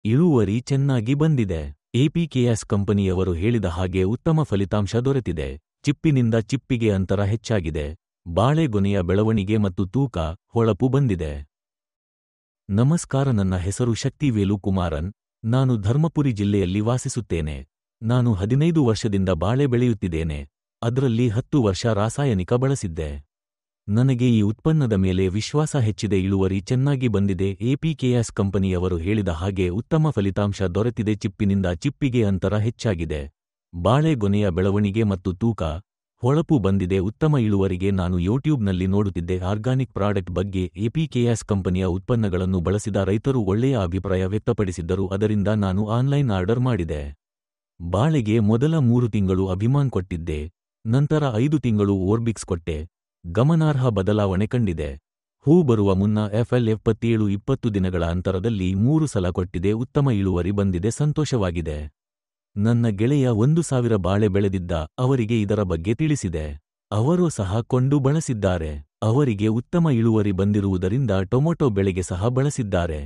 ಇಳುವರಿ ಚೆನ್ನಾಗಿ ಬಂದಿದೆ. ಎಪಿಕೆಎಸ್ ಕಂಪನಿಯವರು ಹೇಳಿದ ಹಾಗೆ ಉತ್ತಮ ಫಲಿತಾಂಶ ದೊರೆತಿದೆ. ಚಿಪ್ಪಿನಿಂದ ಚಿಪ್ಪಿಗೆ ಅಂತರ ಹೆಚ್ಚಾಗಿದೆ. ಬಾಳೆಗೊನೆಯ ಬೆಳವಣಿಗೆ ಮತ್ತು ತೂಕ, ಹೊಳಪು ಬಂದಿದೆ. ನಮಸ್ಕಾರ, ನನ್ನ ಹೆಸರು ಶಕ್ತಿವೇಲು ಕುಮಾರನ್. ನಾನು ಧರ್ಮಪುರಿ ಜಿಲ್ಲೆಯಲ್ಲಿ ವಾಸಿಸುತ್ತೇನೆ. ನಾನು 15 ವರ್ಷದಿಂದ ಬಾಳೆ ಬೆಳೆಯುತ್ತಿದ್ದೇನೆ. ಅದರಲ್ಲಿ 10 ವರ್ಷ ರಾಸಾಯನಿಕ ಬಳಸಿದ್ದೆ. ನನಗೆ ಈ ಉತ್ಪನ್ನದ ಮೇಲೆ ವಿಶ್ವಾಸ ಹೆಚ್ಚಿದೆ. ಇಳುವರಿ ಚೆನ್ನಾಗಿ ಬಂದಿದೆ. ಎಪಿಕೆಎಸ್ ಕಂಪನಿಯವರು ಹೇಳಿದ ಹಾಗೆ ಉತ್ತಮ ಫಲಿತಾಂಶ ದೊರೆತಿದೆ. ಚಿಪ್ಪಿನಿಂದ ಚಿಪ್ಪಿಗೆ ಅಂತರ ಹೆಚ್ಚಾಗಿದೆ. ಬಾಳೆಗೊನೆಯ ಬೆಳವಣಿಗೆ ಮತ್ತು ತೂಕ, ಹೊಳಪು ಬಂದಿದೆ. ಉತ್ತಮ ಇಳುವರಿಗೆ ನಾನು ಯೂಟ್ಯೂಬ್ನಲ್ಲಿ ನೋಡುತ್ತಿದ್ದೆ. ಆರ್ಗಾನಿಕ್ ಪ್ರಾಡಕ್ಟ್ ಬಗ್ಗೆ ಎಪಿಕೆಎಸ್ ಕಂಪನಿಯ ಉತ್ಪನ್ನಗಳನ್ನು ಬಳಸಿದ ರೈತರು ಒಳ್ಳೆಯ ಅಭಿಪ್ರಾಯ ವ್ಯಕ್ತಪಡಿಸಿದ್ದರು. ಅದರಿಂದ ನಾನು ಆನ್ಲೈನ್ ಆರ್ಡರ್ ಮಾಡಿದೆ. ಬಾಳೆಗೆ ಮೊದಲ 3 ತಿಂಗಳು ಅಭಿಮಾನ್ ಕೊಟ್ಟಿದ್ದೆ. ನಂತರ 5 ತಿಂಗಳು ಓರ್ಬಿಕ್ಸ್ ಕೊಟ್ಟೆ. ಗಮನಾರ್ಹ ಬದಲಾವಣೆ ಕಂಡಿದೆ. ಹೂ ಬರುವ ಮುನ್ನ FL77 20 ದಿನಗಳ ಅಂತರದಲ್ಲಿ 3 ಸಲ ಕೊಟ್ಟಿದೆ. ಉತ್ತಮ ಇಳುವರಿ ಬಂದಿದೆ. ಸಂತೋಷವಾಗಿದೆ. ನನ್ನ ಗೆಳೆಯ 1000 ಬಾಳೆ ಬೆಳೆದಿದ್ದ. ಅವರಿಗೆ ಇದರ ಬಗ್ಗೆ ತಿಳಿಸಿದೆ. ಅವರು ಸಹ ಕೊಂಡು ಬಳಸಿದ್ದಾರೆ. ಅವರಿಗೆ ಉತ್ತಮ ಇಳುವರಿ ಬಂದಿರುವುದರಿಂದ ಟೊಮೊಟೊ ಬೆಳೆಗೆ ಸಹ ಬಳಸಿದ್ದಾರೆ.